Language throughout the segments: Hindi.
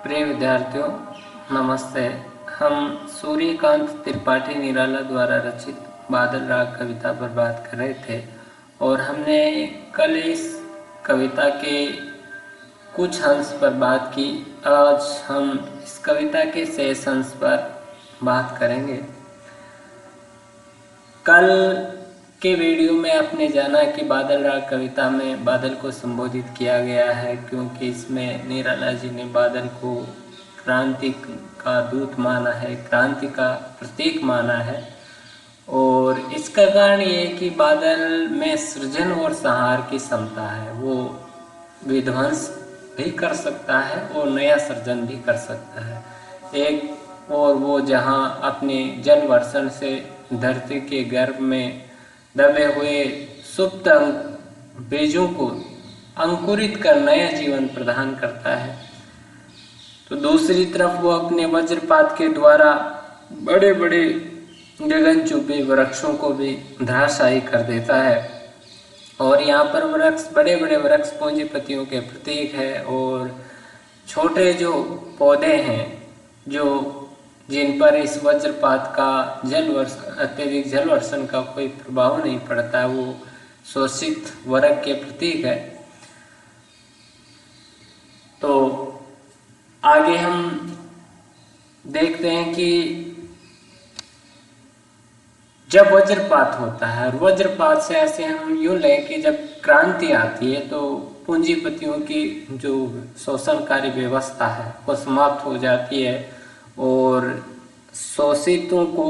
प्रिय विद्यार्थियों, नमस्ते। हम सूर्यकांत त्रिपाठी निराला द्वारा रचित बादल राग कविता पर बात कर रहे थे और हमने कल इस कविता के कुछ अंश पर बात की। आज हम इस कविता के शेष अंश पर बात करेंगे। कल के वीडियो में आपने जाना कि बादल राग कविता में बादल को संबोधित किया गया है, क्योंकि इसमें निराला जी ने बादल को क्रांति का दूत माना है, क्रांति का प्रतीक माना है। और इसका कारण ये है कि बादल में सृजन और संहार की क्षमता है। वो विध्वंस भी कर सकता है और नया सृजन भी कर सकता है। एक और वो जहाँ अपने जल वर्षण से धरती के गर्भ में दबे हुए सुप्त बीजों को अंकुरित कर नया जीवन प्रदान करता है, तो दूसरी तरफ वो अपने वज्रपात के द्वारा बड़े बड़े गगनचुंबी वृक्षों को भी धराशायी कर देता है। और यहाँ पर वृक्ष, बड़े बड़े वृक्ष पूंजीपतियों के प्रतीक है और छोटे जो पौधे हैं जो जिन पर इस वज्रपात का अत्यधिक जल वर्षण का कोई प्रभाव नहीं पड़ता, वो शोषित वर्ग के प्रतीक है। तो आगे हम देखते हैं कि जब वज्रपात होता है, और वज्रपात से ऐसे हम यूं लें कि जब क्रांति आती है तो पूंजीपतियों की जो शोषणकारी व्यवस्था है वो समाप्त हो जाती है और शोषितों को,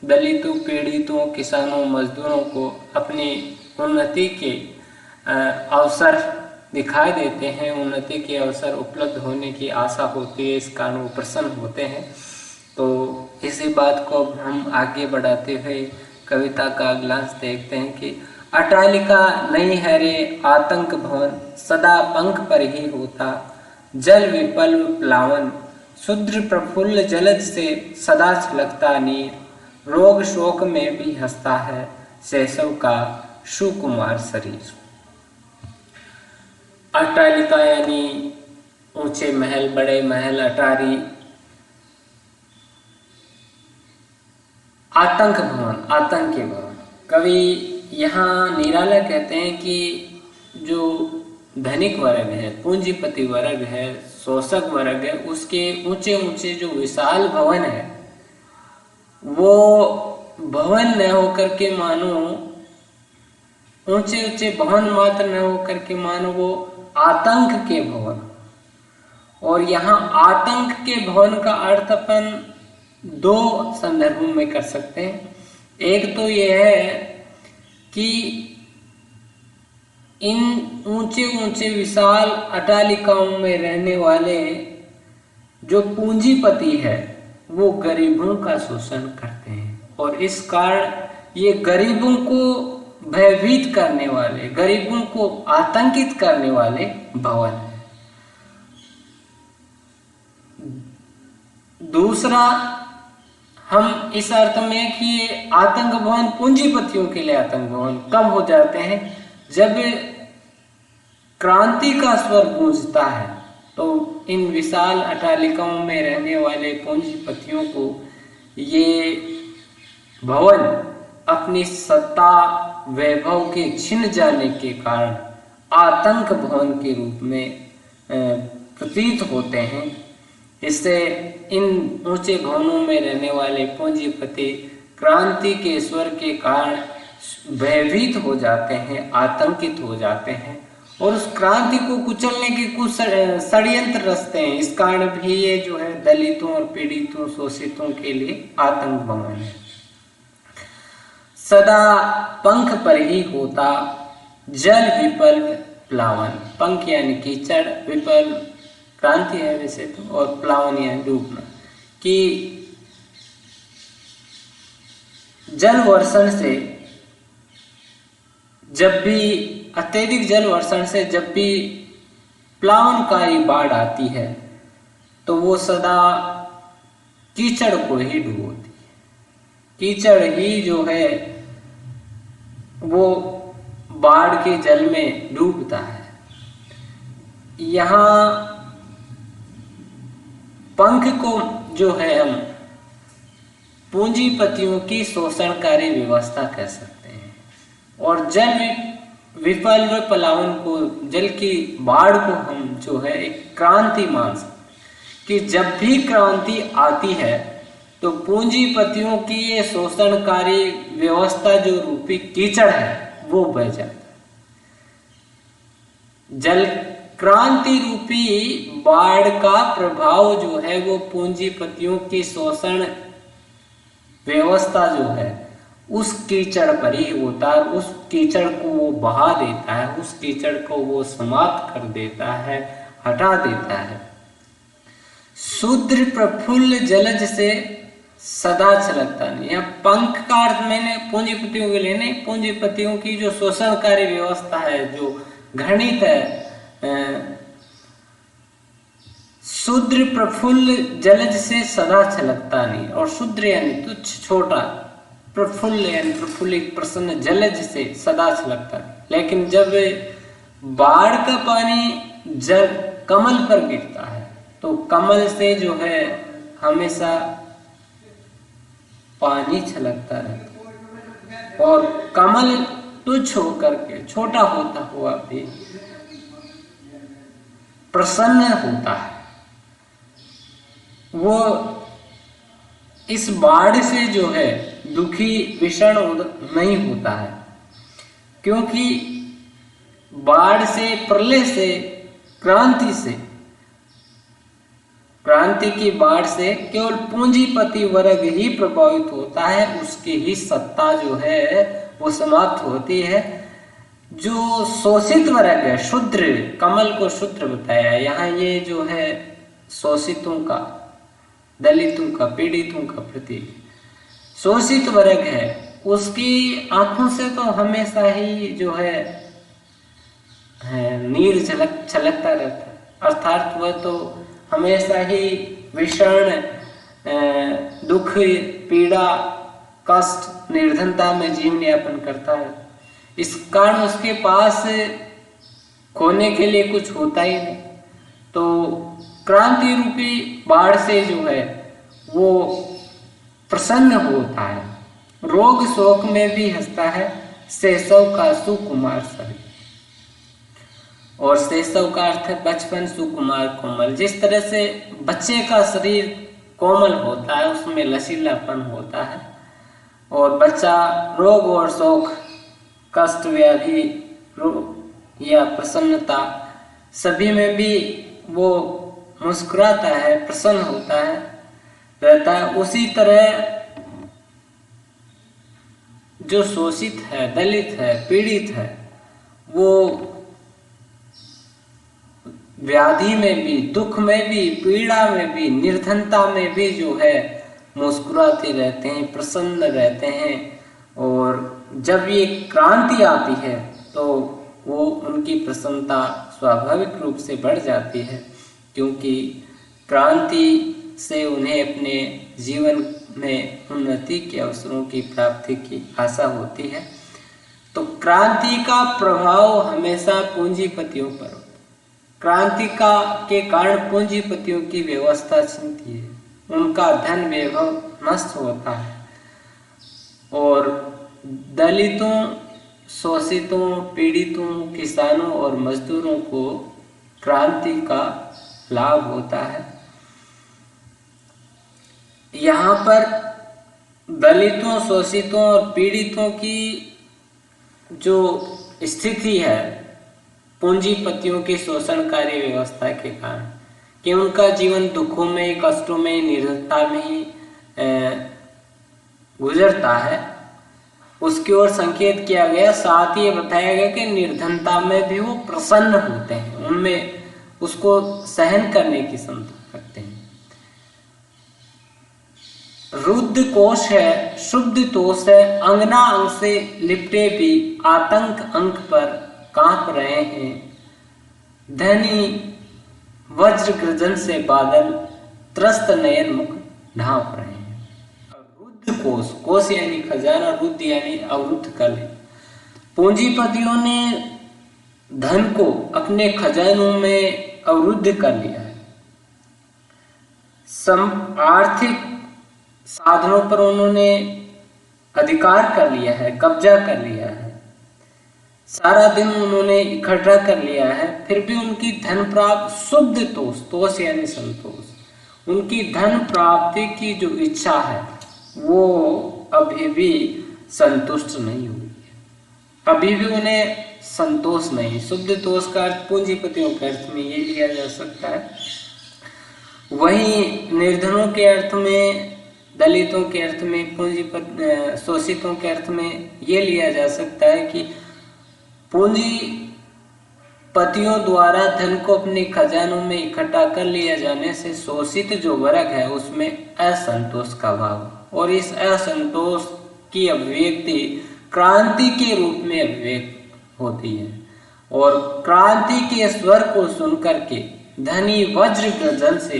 दलितों, पीड़ितों, किसानों, मजदूरों को अपनी उन्नति के अवसर दिखाई देते हैं, उन्नति के अवसर उपलब्ध होने की आशा होती है, इस कारण वो प्रसन्न होते हैं। तो इसी बात को हम आगे बढ़ाते हुए कविता का अगला अंश देखते हैं कि अट्टालिका नहीं है रे आतंक भवन, सदा पंख पर ही होता, जल विपल प्लावन, शुद्र प्रफुल्ल जलज से सदा छलकता नीर, रोग शोक में भी हंसता है शैशव का सुकुमार शरीर। अट्टालिका यानी ऊंचे महल, बड़े महल, अटारी। आतंक भवन, आतंकी भवन। कवि यहाँ निराला कहते हैं कि जो धनिक वर्ग है, पूंजीपति वर्ग है, शोषक वर्ग है, उसके ऊंचे ऊंचे जो विशाल भवन है, वो भवन न होकर के मानो, ऊंचे ऊंचे भवन मात्र न होकर के मानो वो आतंक के भवन। और यहाँ आतंक के भवन का अर्थ अपन दो संदर्भों में कर सकते हैं। एक तो यह है कि इन ऊंचे ऊंचे विशाल अट्टालिकाओं में रहने वाले जो पूंजीपति है वो गरीबों का शोषण करते हैं और इस कारण ये गरीबों को भयभीत करने वाले, गरीबों को आतंकित करने वाले भवन है। दूसरा, हम इस अर्थ में कि ये आतंक भवन पूंजीपतियों के लिए आतंक भवन कब हो जाते हैं, जब क्रांति का स्वर गूंजता है तो इन विशाल अट्टालिकाओं में रहने वाले पूंजीपतियों को ये भवन अपनी सत्ता वैभव के छिन जाने के कारण आतंक भवन के रूप में प्रतीत होते हैं। इससे इन ऊंचे भवनों में रहने वाले पूंजीपति क्रांति के स्वर के कारण भयभीत हो जाते हैं, आतंकित हो जाते हैं और उस क्रांति को कुचलने के कुछ षड्यंत्र रचते हैं। इस कारण भी ये जो है दलितों और पीड़ितों, शोषितों के लिए आतंक भवन है। सदा पंख पर ही होता, जल विपल प्लावन। पंख यानी कीचड़, विपल क्रांति है वैसे तो, और प्लावन यानी डूबना। कि जल वर्षण से जब भी, अत्यधिक जल वर्षण से जब भी प्लावनकारी बाढ़ आती है तो वो सदा कीचड़ को ही डुबोती है। कीचड़ ही जो है वो बाढ़ के जल में डूबता है। यहाँ पंख को जो है हम पूंजीपतियों की शोषणकारी व्यवस्था कह सकते हैं, और जल विफल व पलायन को, जल की बाढ़ को हम जो है एक क्रांति मान सकते हैं कि जब भी क्रांति आती है तो पूंजीपतियों की ये शोषणकारी व्यवस्था जो रूपी कीचड़ है वो बह जाता है। जल क्रांति रूपी बाढ़ का प्रभाव जो है वो पूंजीपतियों की शोषण व्यवस्था जो है उस कीचड़ पर ही होता है। उस कीचड़ को वो बहा देता है, उस कीचड़ को वो समाप्त कर देता है, हटा देता है। शुद्र प्रफुल्ल जलज से सदा छलकता नहीं। या पंख का अर्थ मैंने पूंजीपतियों के लिए नहीं, पूंजीपतियों की जो शोषणकारी व्यवस्था है, जो घृणित है, शुद्र प्रफुल्ल जलज से सदा छलकता नहीं। और शुद्र यानी तुच्छ छोटा, प्रफुल्ल यानी प्रफुल्लित प्रसन्न, जलज से सदा छलकता नहीं। लेकिन जब बाढ़ का पानी जल कमल पर गिरता है तो कमल से जो है हमेशा पानी छलकता रहता है, और कमल तुच्छ होकर के, छोटा होता हुआ भी प्रसन्न होता है। वो इस बाढ़ से जो है दुखी विषण नहीं होता है, क्योंकि बाढ़ से, प्रलय से, क्रांति की बाढ़ से केवल पूंजीपति वर्ग ही प्रभावित होता है, उसकी ही सत्ता जो है वो समाप्त होती है। जो शोषित वर्ग है, शूद्र, कमल को शूद्र बताया है यहाँ, ये जो है शोषितों का, दलितों का, पीड़ितों का प्रतीक। शोषित वर्ग है, उसकी आंखों से तो हमेशा ही जो है नीर छलकता रहता है, अर्थात वह तो हमेशा ही विषण, दुख, पीड़ा, कष्ट, निर्धनता में जीवन यापन करता है। इस कारण उसके पास खोने के लिए कुछ होता ही नहीं। तो क्रांति रूपी बाढ़ से जो है वो प्रसन्न होता है, रोग शोक में भी हंसता है, शैशव का सुकुमार शरीर। और शैशव का अर्थ है बचपन, सुकुमार कोमल। जिस तरह से बच्चे का शरीर कोमल होता है, उसमें लचीलापन होता है, और बच्चा रोग और शोक, कष्ट, व्याधि, रोग या प्रसन्नता सभी में भी वो मुस्कुराता है, प्रसन्न होता है, रहता है। उसी तरह जो शोषित है, दलित है, पीड़ित है, वो व्याधि में भी, दुख में भी, पीड़ा में भी, निर्धनता में भी जो है मुस्कुराते रहते हैं, प्रसन्न रहते हैं। और जब ये क्रांति आती है तो वो उनकी प्रसन्नता स्वाभाविक रूप से बढ़ जाती है, क्योंकि क्रांति से उन्हें अपने जीवन में उन्नति के अवसरों की प्राप्ति की आशा होती है। तो क्रांति का प्रभाव हमेशा पूंजीपतियों पर होता है। क्रांति के कारण पूंजीपतियों की व्यवस्था छिनती है, उनका धन वैभव नष्ट होता है, और दलितों, शोषितों, पीड़ितों, किसानों और मजदूरों को क्रांति का लाभ होता है। यहाँ पर दलितों, शोषितों और पीड़ितों की जो स्थिति है पूंजीपतियों की शोषणकारी व्यवस्था के कारण, कि उनका जीवन दुखों में, कष्टों में, निर्धनता में ही गुजरता है, उसकी ओर संकेत किया गया। साथ ही ये बताया गया कि निर्धनता में भी वो प्रसन्न होते हैं, उनमें उसको सहन करने की क्षमता रखते हैं। रुद्ध कोश है, शुद्ध तोष है, अंगना अंग से लिपटे भी आतंक अंक पर कांप रहे हैं। धनी वज्र गर्जन से बादल त्रस्त नयन मुख ढांप रहे हैं। रुद्ध कोश, कोश यानी खजाना, रुद्ध यानी अवरुद्ध कल। पूंजीपतियों ने धन को अपने खजानों में अवरुद्ध कर लिया है। आर्थिक साधनों पर उन्होंने अधिकार कर लिया है, कब्जा कर लिया है, सारा दिन उन्होंने इकट्ठा कर लिया है, फिर भी उनकी धन प्राप्त शुद्ध तोष यानी संतोष, उनकी धन प्राप्ति की जो इच्छा है वो अभी भी संतुष्ट नहीं हुई है, अभी भी उन्हें संतोष नहीं। शुद्ध तोष का अर्थ पूंजीपतियों के अर्थ में ये लिया जा सकता है, वहीं निर्धनों के अर्थ में, दलितों के अर्थ में, शोषितों के अर्थ में ये लिया जा सकता है कि पूंजीपतियों द्वारा धन को अपने खजानों में इकट्ठा कर लिया जाने से शोषित जो वर्ग है उसमें असंतोष का भाव, और इस असंतोष की अभिव्यक्ति क्रांति के रूप में अभिव्यक्त होती है, और क्रांति के स्वर को सुनकर के धनी वज्र गर्जन से,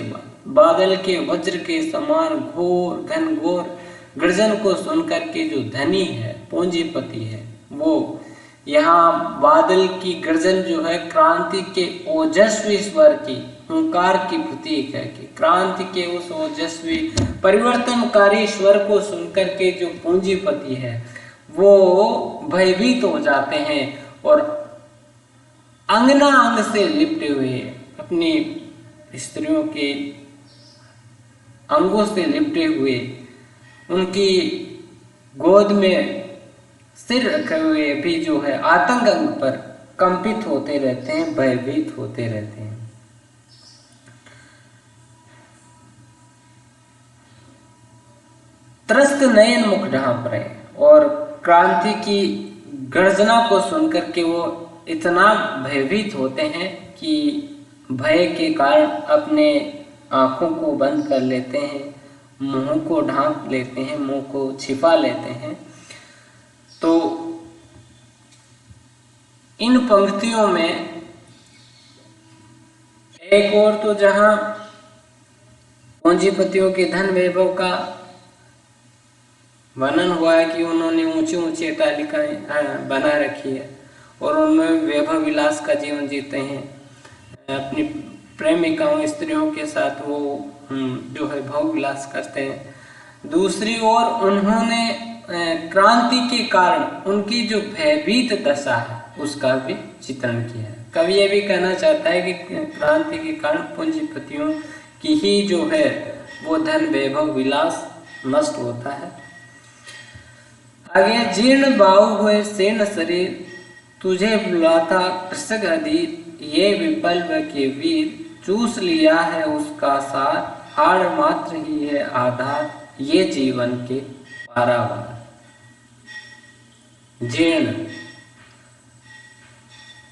बादल के वज्र के समान घोर घनघोर गर्जन को सुनकर के जो धनी है, पूंजीपति है, वो यहाँ बादल की गर्जन जो है क्रांति के ओजस्वी स्वर की, हुंकार की प्रतीक है कि क्रांति के उस ओजस्वी परिवर्तनकारी स्वर को सुनकर के जो पूंजीपति है वो भयभीत हो जाते हैं और अंगना अंग से लिपटे हुए, अपनी स्त्रियों के अंगों से लिपटे हुए, उनकी गोद में सिर रखे हुए भी जो है आतंक अंग पर कंपित होते रहते हैं, भयभीत होते रहते हैं। त्रस्त नयन मुख ढांप रहे हैं, और क्रांति की गर्जना को सुनकर के वो इतना भयभीत होते हैं कि भय के कारण अपने आंखों को बंद कर लेते हैं, मुंह को ढांप लेते हैं, मुंह को छिपा लेते हैं। तो इन पंक्तियों में एक और तो जहां पूंजीपतियों के धन वैभव का वर्णन हुआ है कि उन्होंने ऊंची ऊंची अट्टालिकाएं बना रखी है और उनमें वैभव विलास का जीवन जीते हैं, अपनी प्रेमिकाओं स्त्रियों के साथ वो जो है भोग विलास करते हैं। दूसरी ओर उन्होंने क्रांति के कारण उनकी जो भयभीत दशा है उसका भी चित्रण किया है। कवि ये भी कहना चाहता है कि क्रांति के कारण पूंजीपतियों की ही जो है वो धन वैभव विलास नष्ट होता है। आगे, जीर्ण बाहु हुए सेन शरीर, तुझे बुलाता कृषक अधीर, ये विपल्व के वीर, चूस लिया है उसका सार, हाड़ मात्र ही है आधार, ये जीवन के पारावार। जीर्ण,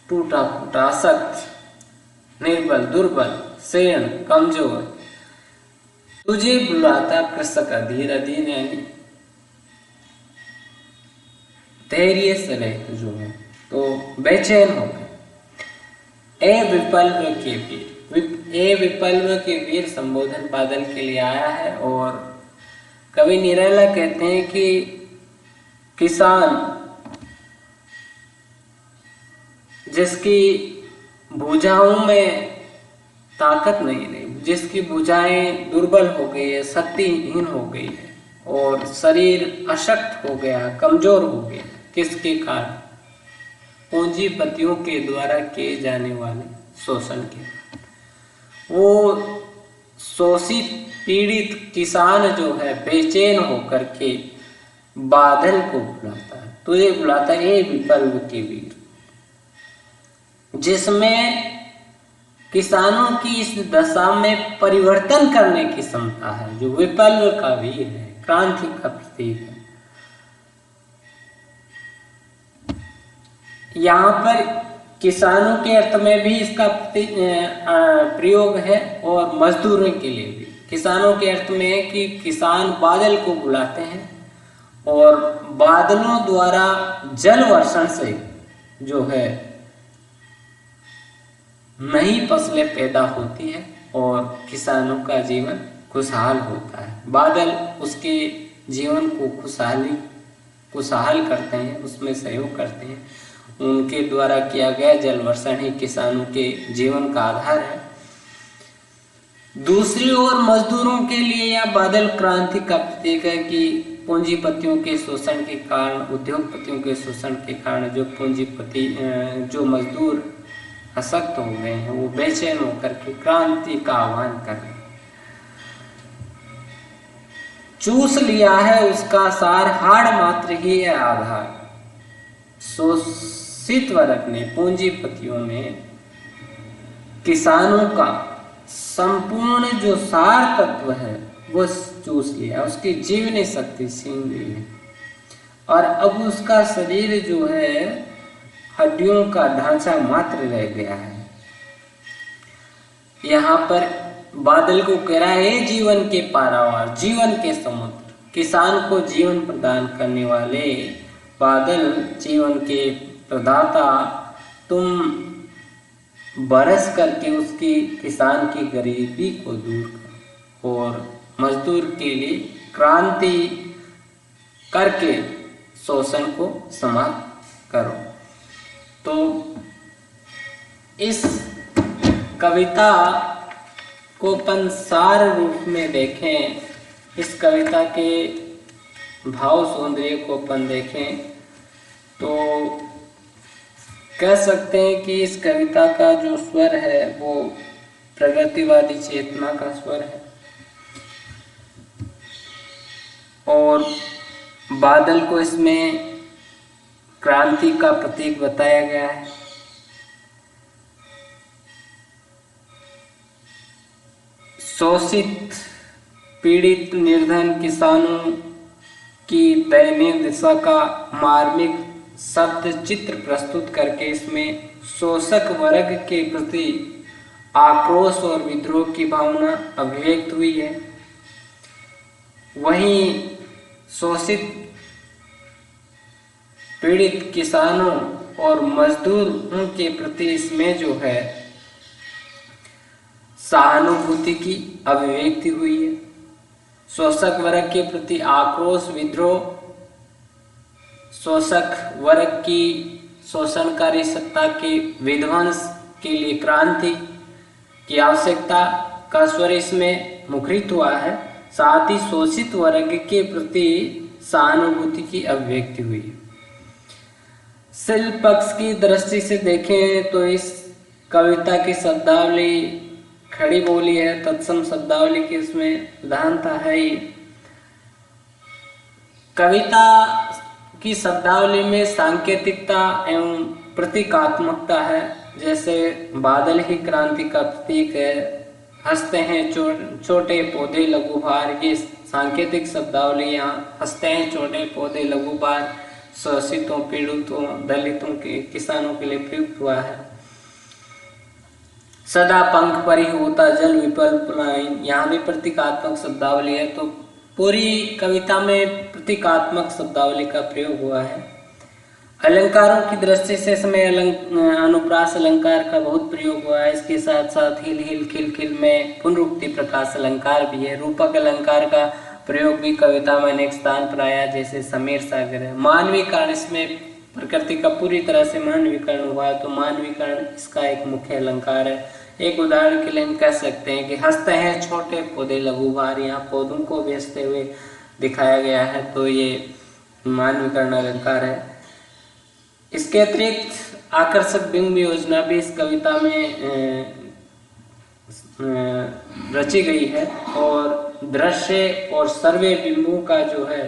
टूटा फूटा, अशक्त, निर्बल, दुर्बल, सेन, कमजोर, तुझे बुलाता कृषक अधीर, अधीर यानी धैर्य से रहित जो है तो बेचैन हो गए। ए विपल्व के वीर, ए विपल्व के वीर संबोधन बादल के लिए आया है, और कवि निराला कहते हैं कि किसान जिसकी भुजाओं में ताकत नहीं रही, जिसकी भुजाएं दुर्बल हो गई है, शक्तिहीन हो गई है और शरीर अशक्त हो गया, कमजोर हो गया, किसके कारण? पूंजीपतियों के द्वारा किए जाने वाले शोषण के। वो शोषित पीड़ित किसान जो है बेचैन होकर के बादल को बुलाता है, तो ये बुलाता है ये विपल्व के वीर, जिसमें किसानों की इस दशा में परिवर्तन करने की क्षमता है, जो विपल्व का वीर है, क्रांति का प्रतीक है। यहाँ पर किसानों के अर्थ में भी इसका प्रयोग है और मजदूरों के लिए भी। किसानों के अर्थ में है कि किसान बादल को बुलाते हैं और बादलों द्वारा जल वर्षण से जो है नई फसलें पैदा होती है और किसानों का जीवन खुशहाल होता है। बादल उसके जीवन को खुशहाल करते हैं, उसमें सहयोग करते हैं। उनके द्वारा किया गया जल वर्षण ही किसानों के जीवन का आधार है। दूसरी ओर मजदूरों के लिए यह बादल क्रांति का प्रतीक है कि पूंजीपतियों के शोषण के कारण, उद्योगपतियों के शोषण के कारण जो मजदूर अशक्त हो गए हैं, वो बेचैन होकर के क्रांति का आह्वान कर रहे हैं। चूस लिया है उसका सार, हाड़ मात्र ही है आधार। शोषित वर्ग ने, पूंजीपतियों ने किसानों का संपूर्ण जो सार तत्व है वो चूस लिया, उसकी जीवनी शक्ति छीन ली है, और अब उसका शरीर जो है हड्डियों का ढांचा मात्र रह गया है। यहाँ पर बादल को कह रहा है, जीवन के पारावार, जीवन के समुद्र, किसान को जीवन प्रदान करने वाले बादल, जीवन के प्रदाता, तुम बरस करके उसकी, किसान की गरीबी को दूर करो और मजदूर के लिए क्रांति करके शोषण को समाप्त करो। तो इस कविता को अपन सार रूप में देखें, इस कविता के भाव सौंदर्य को अपन देखें तो कह सकते हैं कि इस कविता का जो स्वर है वो प्रगतिवादी चेतना का स्वर है, और बादल को इसमें क्रांति का प्रतीक बताया गया है। शोषित, पीड़ित, निर्धन किसानों की दयनीय दशा का मार्मिक शब्द चित्र प्रस्तुत करके इसमें शोषक वर्ग के प्रति आक्रोश और विद्रोह की भावना अभिव्यक्त हुई है। वहीं शोषित, पीड़ित किसानों और मजदूरों के प्रति इसमें जो है सहानुभूति की अभिव्यक्ति हुई है। शोषक वर्ग के प्रति आक्रोश, विद्रोह, शोषक वर्ग की शोषणकारी सत्ता के विध्वंस के लिए क्रांति की आवश्यकता का स्वर इसमें मुखरित हुआ है। साथ ही शोषित वर्ग के प्रति सहानुभूति की अभिव्यक्ति हुई है। शिल्प पक्ष की दृष्टि से देखें तो इस कविता की शब्दावली खड़ी बोली है, तत्सम शब्दावली की इसमें प्रधानता है ही। कविता की शब्दावली में सांकेतिकता एवं प्रतीकात्मकता है। जैसे बादल ही क्रांति का प्रतीक है, हंसते हैं छोटे पौधे लघु भार, ये सांकेतिक शब्दावली यहाँ हंसते हैं छोटे पौधे लघु भार शोषितों, पीड़ितों, दलितों के, किसानों के लिए प्रयुक्त हुआ है। सदा पंख पर ही होता जल विपल पुलाइन, यहाँ भी प्रतीकात्मक शब्दावली है। तो पूरी कविता में प्रतीकात्मक शब्दावली का प्रयोग हुआ है। अलंकारों की दृष्टि से इसमें अनुप्रास अलंकार का बहुत प्रयोग हुआ है। इसके साथ साथ हिल हिल खिल खिल में पुनरुक्ति प्रकाश अलंकार भी है। रूपक अलंकार का प्रयोग भी कविता में अनेक स्थान पर आया, जैसे समीर सागर है। मानवीकरण, इसमें प्रकृति का पूरी तरह से मानवीकरण हुआ है, तो मानवीकरण इसका एक मुख्य अलंकार है। एक उदाहरण के लिए हम कह सकते हैं कि हंसते हैं छोटे पौधे लघु भार, यहाँ पौधों को भी हंसते हुए दिखाया गया है, तो ये मानवीकरण अलंकार है। इसके अतिरिक्त आकर्षक बिंब योजना भी इस कविता में रची गई है, और दृश्य और सर्वे बिंबों का जो है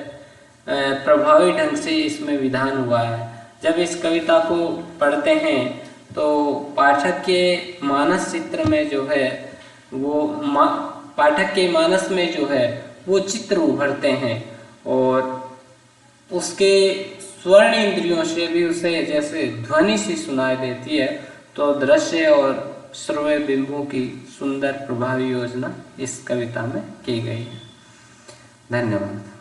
प्रभावी ढंग से इसमें विधान हुआ है। जब इस कविता को पढ़ते हैं तो पाठक के मानस चित्र में जो है वो पाठक के मानस में जो है वो चित्र उभरते हैं, और उसके स्वर्ण इंद्रियों से भी उसे जैसे ध्वनि सी सुनाई देती है। तो दृश्य और श्रव्य बिंबों की सुंदर प्रभावी योजना इस कविता में की गई है। धन्यवाद।